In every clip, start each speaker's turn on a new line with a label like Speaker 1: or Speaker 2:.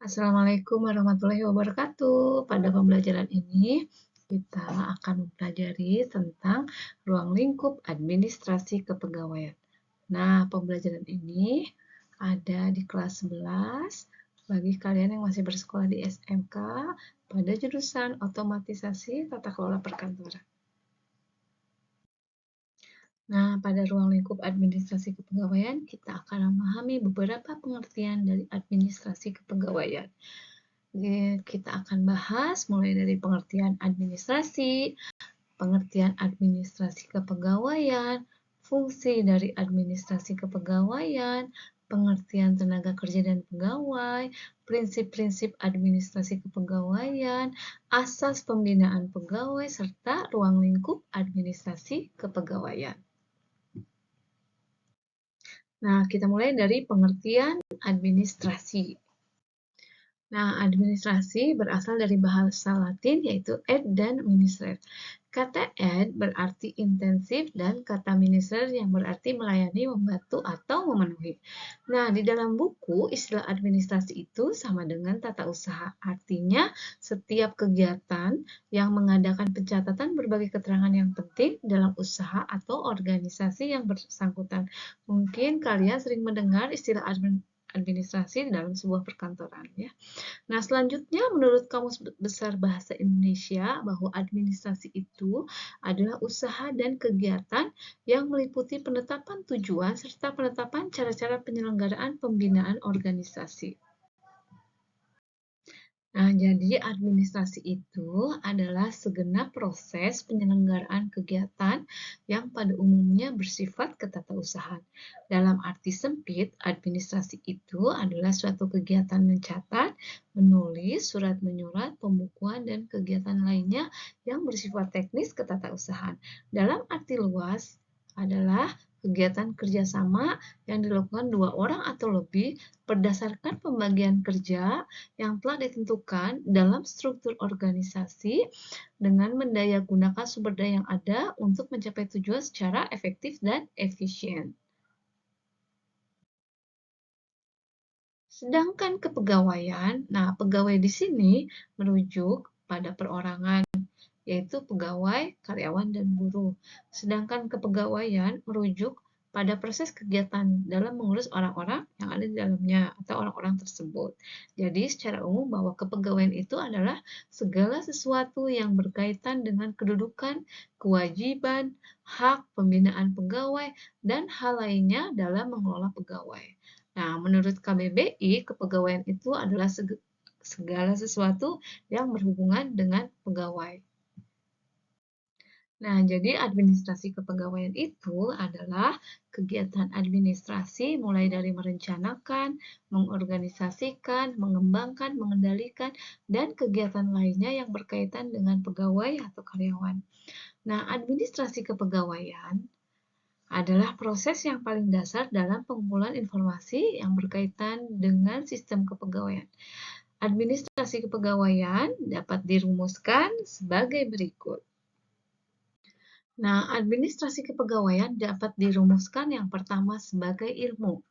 Speaker 1: Assalamualaikum warahmatullahi wabarakatuh. Pada pembelajaran ini, kita akan mempelajari tentang ruang lingkup administrasi kepegawaian. Nah, pembelajaran ini ada di kelas 11 bagi kalian yang masih bersekolah di SMK pada jurusan otomatisasi tata kelola perkantoran. Nah, pada ruang lingkup administrasi kepegawaian, kita akan memahami beberapa pengertian dari administrasi kepegawaian. Kita akan bahas mulai dari pengertian administrasi kepegawaian, fungsi dari administrasi kepegawaian, pengertian tenaga kerja dan pegawai, prinsip-prinsip administrasi kepegawaian, asas pembinaan pegawai, serta ruang lingkup administrasi kepegawaian. Nah, kita mulai dari pengertian administrasi. Nah, administrasi berasal dari bahasa Latin yaitu ad dan minister. Kata ad berarti intensif dan kata minister yang berarti melayani, membantu, atau memenuhi. Nah, di dalam buku istilah administrasi itu sama dengan tata usaha. Artinya, setiap kegiatan yang mengadakan pencatatan berbagai keterangan yang penting dalam usaha atau organisasi yang bersangkutan. Mungkin kalian sering mendengar istilah administrasi dalam sebuah perkantoran ya. Nah, selanjutnya menurut Kamus Besar Bahasa Indonesia bahwa administrasi itu adalah usaha dan kegiatan yang meliputi penetapan tujuan serta penetapan cara-cara penyelenggaraan pembinaan organisasi. Nah, jadi administrasi itu adalah segenap proses penyelenggaraan kegiatan yang pada umumnya bersifat ketatausahaan. Dalam arti sempit, administrasi itu adalah suatu kegiatan mencatat, menulis, surat menyurat, pembukuan, dan kegiatan lainnya yang bersifat teknis ketatausahaan. Dalam arti luas adalah kegiatan kerjasama yang dilakukan dua orang atau lebih berdasarkan pembagian kerja yang telah ditentukan dalam struktur organisasi dengan mendayagunakan sumber daya yang ada untuk mencapai tujuan secara efektif dan efisien. Sedangkan kepegawaian, nah pegawai di sini merujuk pada perorangan, yaitu pegawai, karyawan, dan buruh. Sedangkan kepegawaian merujuk pada proses kegiatan dalam mengurus orang-orang yang ada di dalamnya atau orang-orang tersebut. Jadi secara umum bahwa kepegawaian itu adalah segala sesuatu yang berkaitan dengan kedudukan, kewajiban, hak, pembinaan pegawai, dan hal lainnya dalam mengelola pegawai. Nah, menurut KBBI, kepegawaian itu adalah segala sesuatu yang berhubungan dengan pegawai. Nah, jadi administrasi kepegawaian itu adalah kegiatan administrasi mulai dari merencanakan, mengorganisasikan, mengembangkan, mengendalikan, dan kegiatan lainnya yang berkaitan dengan pegawai atau karyawan. Nah, administrasi kepegawaian adalah proses yang paling dasar dalam pengumpulan informasi yang berkaitan dengan sistem kepegawaian. Administrasi kepegawaian dapat dirumuskan sebagai berikut. Nah, administrasi kepegawaian dapat dirumuskan yang pertama sebagai ilmu,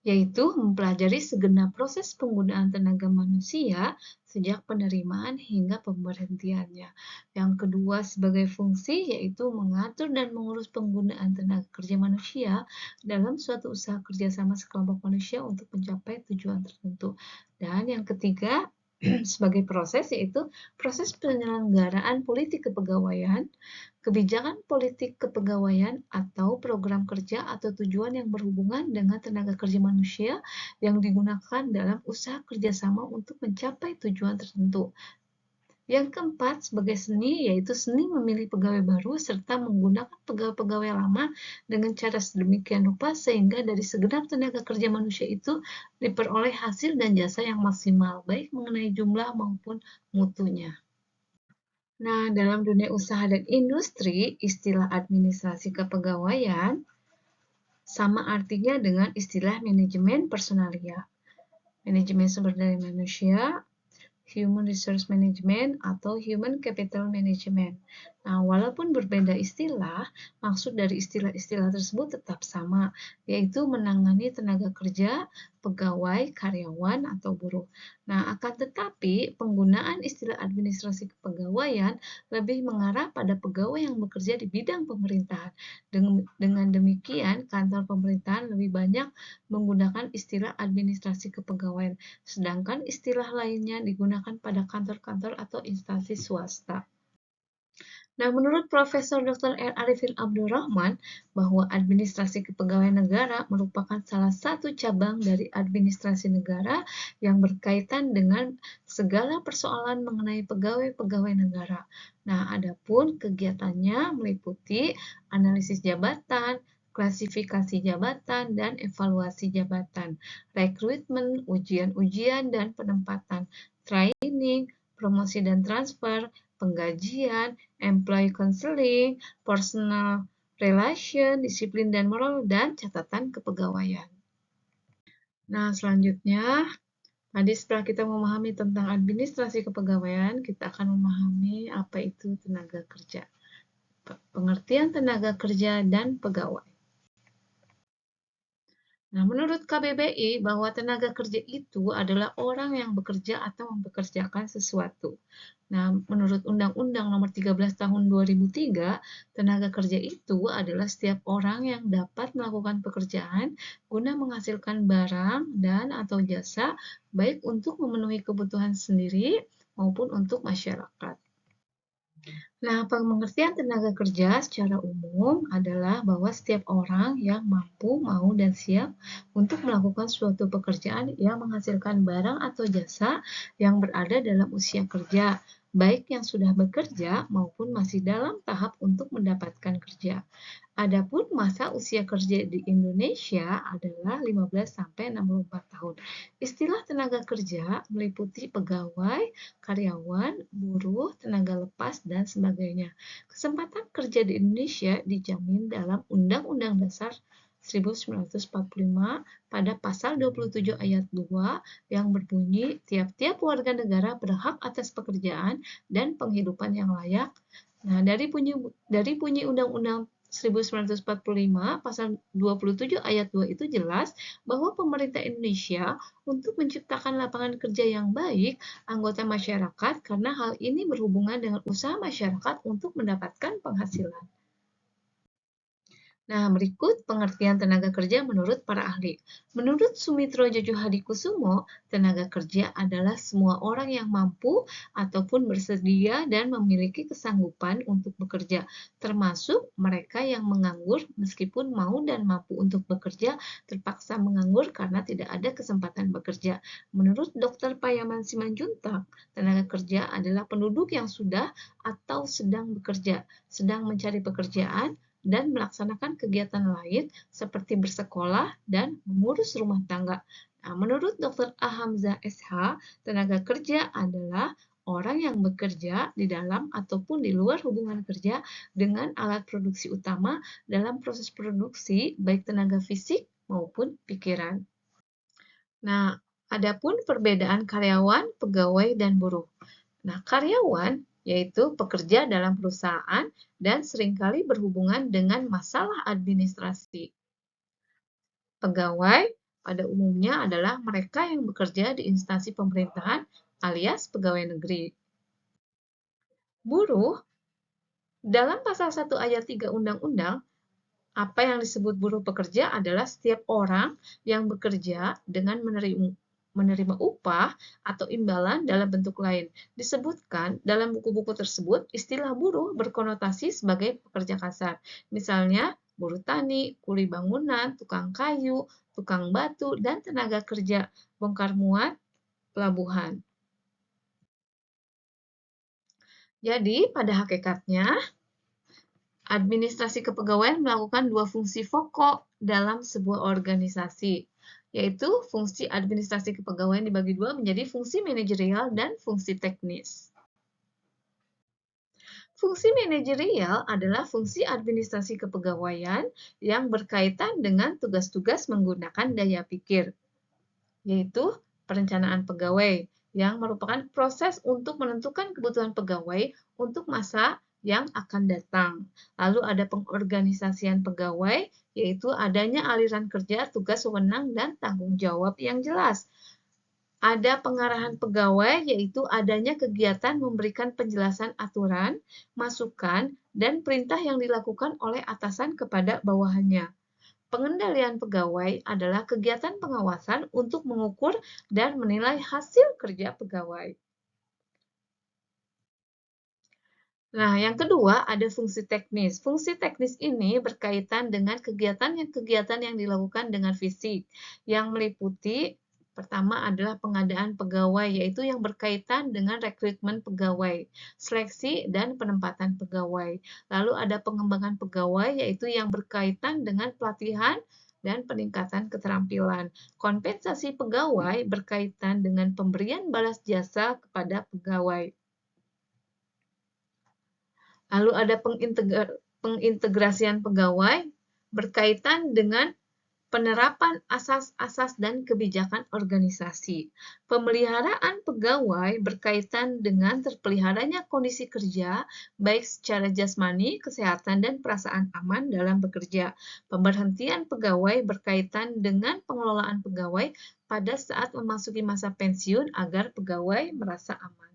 Speaker 1: yaitu mempelajari segenap proses penggunaan tenaga manusia sejak penerimaan hingga pemberhentiannya. Yang kedua sebagai fungsi, yaitu mengatur dan mengurus penggunaan tenaga kerja manusia dalam suatu usaha kerjasama sekelompok manusia untuk mencapai tujuan tertentu. Dan yang ketiga, sebagai proses, yaitu proses penyelenggaraan politik kepegawaian, kebijakan politik kepegawaian atau program kerja atau tujuan yang berhubungan dengan tenaga kerja manusia yang digunakan dalam usaha kerjasama untuk mencapai tujuan tertentu. Yang keempat, sebagai seni, yaitu seni memilih pegawai baru serta menggunakan pegawai-pegawai lama dengan cara sedemikian rupa sehingga dari segenap tenaga kerja manusia itu diperoleh hasil dan jasa yang maksimal, baik mengenai jumlah maupun mutunya. Nah, dalam dunia usaha dan industri, istilah administrasi kepegawaian sama artinya dengan istilah manajemen personalia. Manajemen sumber daya manusia, Human Resource Management, atau Human Capital Management. Nah, walaupun berbeda istilah, maksud dari istilah-istilah tersebut tetap sama, yaitu menangani tenaga kerja, pegawai, karyawan, atau buruh. Nah, akan tetapi penggunaan istilah administrasi kepegawaian lebih mengarah pada pegawai yang bekerja di bidang pemerintahan. Dengan demikian, kantor pemerintahan lebih banyak menggunakan istilah administrasi kepegawaian, sedangkan istilah lainnya digunakan pada kantor-kantor atau instansi swasta. Nah, menurut Profesor Dr. R. Arifin Abdurrahman, bahwa administrasi kepegawaian negara merupakan salah satu cabang dari administrasi negara yang berkaitan dengan segala persoalan mengenai pegawai-pegawai negara. Nah, adapun kegiatannya meliputi analisis jabatan, klasifikasi jabatan, dan evaluasi jabatan, rekrutmen, ujian-ujian, dan penempatan, training, promosi dan transfer, penggajian, employee counseling, personal relation, disiplin dan moral, dan catatan kepegawaian. Nah, selanjutnya, tadi setelah kita memahami tentang administrasi kepegawaian, kita akan memahami apa itu tenaga kerja. Pengertian tenaga kerja dan pegawai. Nah, menurut KBBI, bahwa tenaga kerja itu adalah orang yang bekerja atau mempekerjakan sesuatu. Nah, menurut Undang-Undang Nomor 13 Tahun 2003, tenaga kerja itu adalah setiap orang yang dapat melakukan pekerjaan guna menghasilkan barang dan atau jasa, baik untuk memenuhi kebutuhan sendiri maupun untuk masyarakat. Nah, pengertian tenaga kerja secara umum adalah bahwa setiap orang yang mampu, mau, dan siap untuk melakukan suatu pekerjaan yang menghasilkan barang atau jasa yang berada dalam usia kerja, baik yang sudah bekerja maupun masih dalam tahap untuk mendapatkan kerja. Adapun masa usia kerja di Indonesia adalah 15-64 tahun. Istilah tenaga kerja meliputi pegawai, karyawan, buruh, tenaga lepas, dan sebagainya. Kesempatan kerja di Indonesia dijamin dalam Undang-Undang Dasar 1945 pada pasal 27 ayat 2 yang berbunyi tiap-tiap warga negara berhak atas pekerjaan dan penghidupan yang layak. Nah, dari bunyi Undang-Undang 1945 pasal 27 ayat 2 itu jelas bahwa pemerintah Indonesia untuk menciptakan lapangan kerja yang baik anggota masyarakat karena hal ini berhubungan dengan usaha masyarakat untuk mendapatkan penghasilan. Nah, berikut pengertian tenaga kerja menurut para ahli. Menurut Sumitro Jojo Hadikusumo, tenaga kerja adalah semua orang yang mampu ataupun bersedia dan memiliki kesanggupan untuk bekerja, termasuk mereka yang menganggur meskipun mau dan mampu untuk bekerja, terpaksa menganggur karena tidak ada kesempatan bekerja. Menurut Dr. Payaman Simanjuntak, tenaga kerja adalah penduduk yang sudah atau sedang bekerja, sedang mencari pekerjaan, dan melaksanakan kegiatan lain seperti bersekolah dan mengurus rumah tangga. Nah, menurut Dr. Ahamzah SH, tenaga kerja adalah orang yang bekerja di dalam ataupun di luar hubungan kerja dengan alat produksi utama dalam proses produksi, baik tenaga fisik maupun pikiran. Nah, adapun perbedaan karyawan, pegawai, dan buruh. Nah, karyawan yaitu pekerja dalam perusahaan dan seringkali berhubungan dengan masalah administrasi. Pegawai pada umumnya adalah mereka yang bekerja di instansi pemerintahan alias pegawai negeri. Buruh, dalam pasal 1 ayat 3 Undang-Undang, apa yang disebut buruh pekerja adalah setiap orang yang bekerja dengan menerima upah atau imbalan dalam bentuk lain. Disebutkan dalam buku-buku tersebut, istilah buruh berkonotasi sebagai pekerja kasar. Misalnya, buruh tani, kuli bangunan, tukang kayu, tukang batu, dan tenaga kerja bongkar muat pelabuhan. Jadi, pada hakikatnya, administrasi kepegawaian melakukan dua fungsi pokok dalam sebuah organisasi, yaitu fungsi administrasi kepegawaian dibagi dua menjadi fungsi manajerial dan fungsi teknis. Fungsi manajerial adalah fungsi administrasi kepegawaian yang berkaitan dengan tugas-tugas menggunakan daya pikir, yaitu perencanaan pegawai, yang merupakan proses untuk menentukan kebutuhan pegawai untuk masa yang akan datang. Lalu ada pengorganisasian pegawai, yaitu adanya aliran kerja, tugas, wewenang, dan tanggung jawab yang jelas. Ada pengarahan pegawai, yaitu adanya kegiatan memberikan penjelasan aturan, masukan, dan perintah yang dilakukan oleh atasan kepada bawahannya. Pengendalian pegawai adalah kegiatan pengawasan untuk mengukur dan menilai hasil kerja pegawai. Nah, yang kedua ada fungsi teknis. Fungsi teknis ini berkaitan dengan kegiatan yang dilakukan dengan fisik, yang meliputi pertama adalah pengadaan pegawai, yaitu yang berkaitan dengan rekrutmen pegawai, seleksi dan penempatan pegawai. Lalu ada pengembangan pegawai, yaitu yang berkaitan dengan pelatihan dan peningkatan keterampilan. Kompensasi pegawai berkaitan dengan pemberian balas jasa kepada pegawai. Lalu ada pengintegrasian pegawai berkaitan dengan penerapan asas-asas dan kebijakan organisasi. Pemeliharaan pegawai berkaitan dengan terpeliharanya kondisi kerja, baik secara jasmani, kesehatan, dan perasaan aman dalam bekerja. Pemberhentian pegawai berkaitan dengan pengelolaan pegawai pada saat memasuki masa pensiun agar pegawai merasa aman.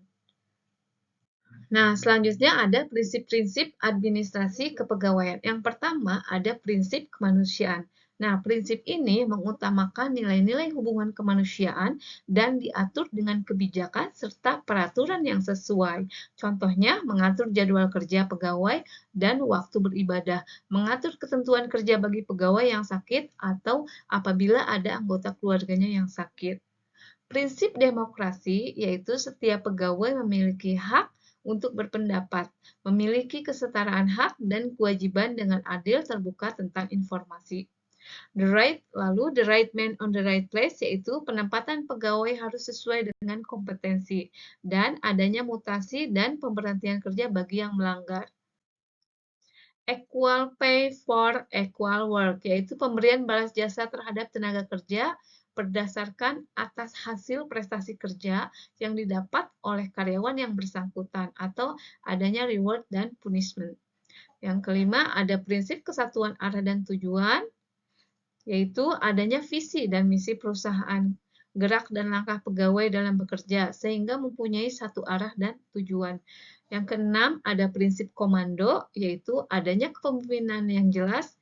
Speaker 1: Nah, selanjutnya ada prinsip-prinsip administrasi kepegawaian. Yang pertama ada prinsip kemanusiaan. Nah, prinsip ini mengutamakan nilai-nilai hubungan kemanusiaan dan diatur dengan kebijakan serta peraturan yang sesuai. Contohnya, mengatur jadwal kerja pegawai dan waktu beribadah, mengatur ketentuan kerja bagi pegawai yang sakit atau apabila ada anggota keluarganya yang sakit. Prinsip demokrasi yaitu setiap pegawai memiliki hak untuk berpendapat, memiliki kesetaraan hak dan kewajiban dengan adil terbuka tentang informasi. The right man on the right place yaitu penempatan pegawai harus sesuai dengan kompetensi dan adanya mutasi dan pemberhentian kerja bagi yang melanggar. Equal pay for equal work, yaitu pemberian balas jasa terhadap tenaga kerja berdasarkan atas hasil prestasi kerja yang didapat oleh karyawan yang bersangkutan atau adanya reward dan punishment. Yang kelima, ada prinsip kesatuan arah dan tujuan, yaitu adanya visi dan misi perusahaan, gerak dan langkah pegawai dalam bekerja, sehingga mempunyai satu arah dan tujuan. Yang keenam, ada prinsip komando, yaitu adanya kepemimpinan yang jelas,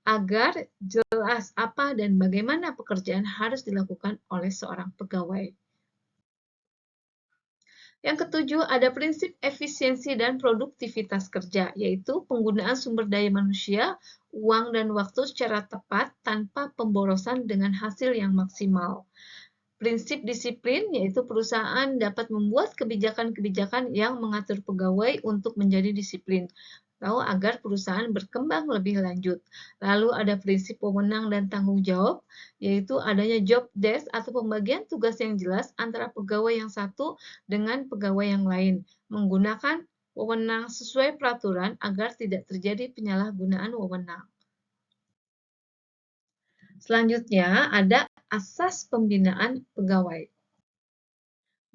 Speaker 1: agar jelas apa dan bagaimana pekerjaan harus dilakukan oleh seorang pegawai. Yang ketujuh, ada prinsip efisiensi dan produktivitas kerja, yaitu penggunaan sumber daya manusia, uang, dan waktu secara tepat tanpa pemborosan dengan hasil yang maksimal. Prinsip disiplin, yaitu perusahaan dapat membuat kebijakan-kebijakan yang mengatur pegawai untuk menjadi disiplin, atau agar perusahaan berkembang lebih lanjut. Lalu ada prinsip wewenang dan tanggung jawab, yaitu adanya job desk atau pembagian tugas yang jelas antara pegawai yang satu dengan pegawai yang lain, menggunakan wewenang sesuai peraturan agar tidak terjadi penyalahgunaan wewenang. Selanjutnya ada asas pembinaan pegawai.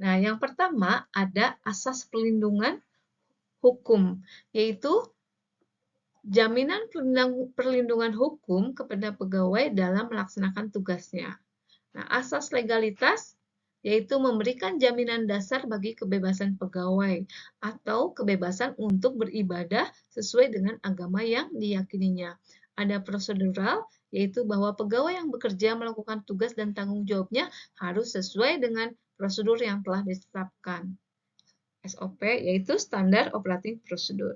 Speaker 1: Nah, yang pertama ada asas perlindungan hukum, yaitu jaminan perlindungan hukum kepada pegawai dalam melaksanakan tugasnya. Nah, asas legalitas yaitu memberikan jaminan dasar bagi kebebasan pegawai atau kebebasan untuk beribadah sesuai dengan agama yang diyakininya. Ada prosedural, yaitu bahwa pegawai yang bekerja melakukan tugas dan tanggung jawabnya harus sesuai dengan prosedur yang telah ditetapkan. SOP yaitu Standar Operating Procedure.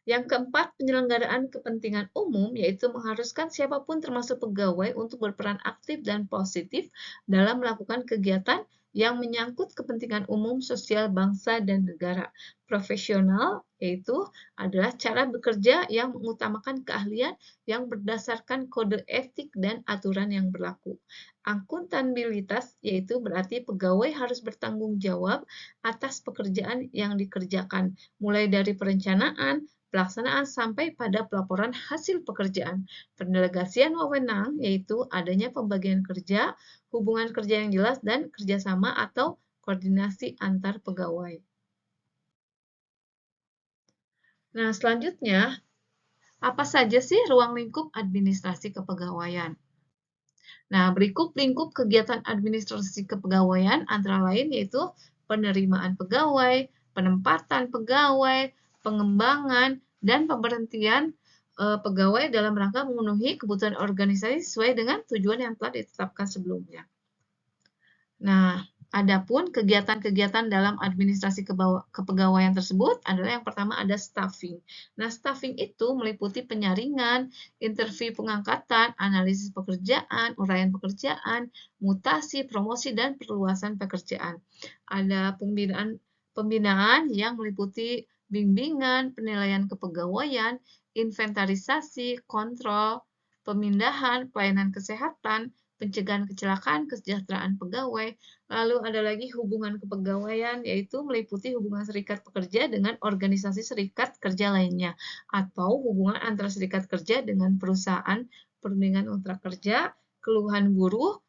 Speaker 1: Yang keempat, penyelenggaraan kepentingan umum, yaitu mengharuskan siapapun termasuk pegawai untuk berperan aktif dan positif dalam melakukan kegiatan yang menyangkut kepentingan umum sosial bangsa dan negara. Profesional, yaitu adalah cara bekerja yang mengutamakan keahlian yang berdasarkan kode etik dan aturan yang berlaku. Akuntabilitas, yaitu berarti pegawai harus bertanggung jawab atas pekerjaan yang dikerjakan, mulai dari perencanaan, pelaksanaan sampai pada pelaporan hasil pekerjaan. Pendelegasian wewenang yaitu adanya pembagian kerja, hubungan kerja yang jelas, dan kerjasama atau koordinasi antar pegawai. Nah, selanjutnya, apa saja sih ruang lingkup administrasi kepegawaian? Nah, berikut lingkup kegiatan administrasi kepegawaian antara lain yaitu penerimaan pegawai, penempatan pegawai, pengembangan, dan pemberhentian pegawai dalam rangka memenuhi kebutuhan organisasi sesuai dengan tujuan yang telah ditetapkan sebelumnya. Nah, adapun kegiatan-kegiatan dalam administrasi kepegawaian tersebut adalah yang pertama ada staffing. Nah, staffing itu meliputi penyaringan, interview pengangkatan, analisis pekerjaan, uraian pekerjaan, mutasi, promosi, dan perluasan pekerjaan. Ada pembinaan yang meliputi bimbingan, penilaian kepegawaian, inventarisasi, kontrol, pemindahan, pelayanan kesehatan, pencegahan kecelakaan, kesejahteraan pegawai. Lalu ada lagi hubungan kepegawaian, yaitu meliputi hubungan serikat pekerja dengan organisasi serikat kerja lainnya, atau hubungan antara serikat kerja dengan perusahaan, perundingan kontrak kerja, keluhan buruh,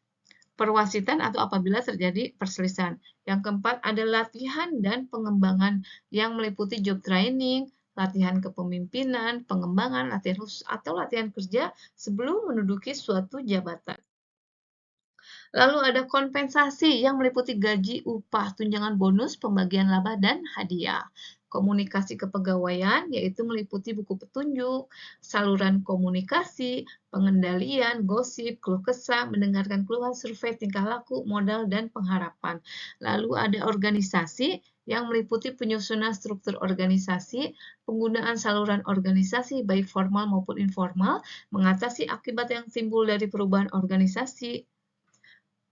Speaker 1: perwasitan atau apabila terjadi perselisihan. Yang keempat ada latihan dan pengembangan yang meliputi job training, latihan kepemimpinan, pengembangan, latihan khusus, atau latihan kerja sebelum menduduki suatu jabatan. Lalu ada kompensasi yang meliputi gaji, upah, tunjangan bonus, pembagian laba, dan hadiah. Komunikasi kepegawaian yaitu meliputi buku petunjuk, saluran komunikasi, pengendalian, gosip, keluh kesah, mendengarkan keluhan, survei tingkah laku, modal, dan pengharapan. Lalu ada organisasi yang meliputi penyusunan struktur organisasi, penggunaan saluran organisasi baik formal maupun informal, mengatasi akibat yang timbul dari perubahan organisasi.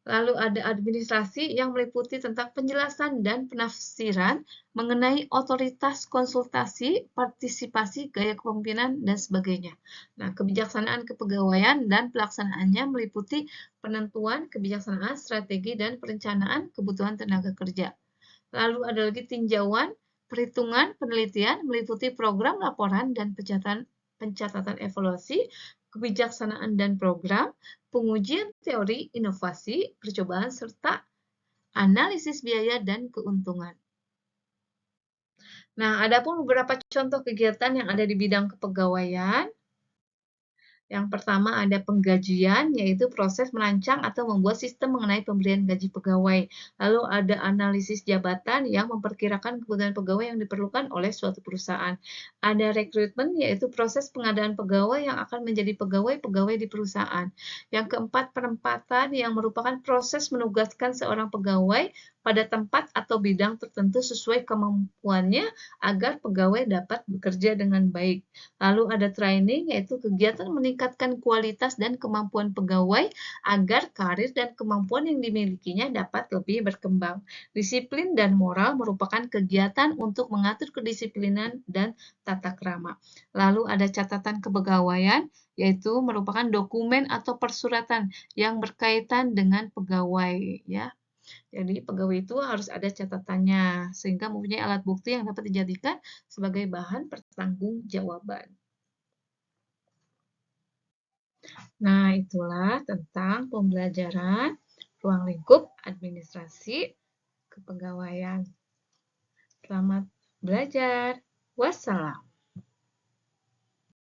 Speaker 1: Lalu ada administrasi yang meliputi tentang penjelasan dan penafsiran mengenai otoritas konsultasi, partisipasi, gaya kepemimpinan, dan sebagainya. Nah, kebijaksanaan kepegawaian dan pelaksanaannya meliputi penentuan kebijaksanaan, strategi, dan perencanaan kebutuhan tenaga kerja. Lalu ada lagi tinjauan, perhitungan, penelitian meliputi program laporan dan pencatatan evaluasi, kebijaksanaan dan program, pengujian teori, inovasi, percobaan, serta analisis biaya dan keuntungan. Nah, ada pun beberapa contoh kegiatan yang ada di bidang kepegawaian. Yang pertama ada penggajian, yaitu proses merancang atau membuat sistem mengenai pemberian gaji pegawai. Lalu ada analisis jabatan yang memperkirakan kebutuhan pegawai yang diperlukan oleh suatu perusahaan. Ada rekrutmen, yaitu proses pengadaan pegawai yang akan menjadi pegawai-pegawai di perusahaan. Yang keempat, penempatan yang merupakan proses menugaskan seorang pegawai pada tempat atau bidang tertentu sesuai kemampuannya agar pegawai dapat bekerja dengan baik. Lalu ada training, yaitu kegiatan meningkatkan kualitas dan kemampuan pegawai agar karir dan kemampuan yang dimilikinya dapat lebih berkembang. Disiplin dan moral merupakan kegiatan untuk mengatur kedisiplinan dan tata krama. Lalu ada catatan kepegawaian, yaitu merupakan dokumen atau persuratan yang berkaitan dengan pegawai, ya. Jadi pegawai itu harus ada catatannya sehingga mempunyai alat bukti yang dapat dijadikan sebagai bahan pertanggungjawaban. Nah, itulah tentang pembelajaran ruang lingkup administrasi kepegawaian. Selamat belajar. Wassalam.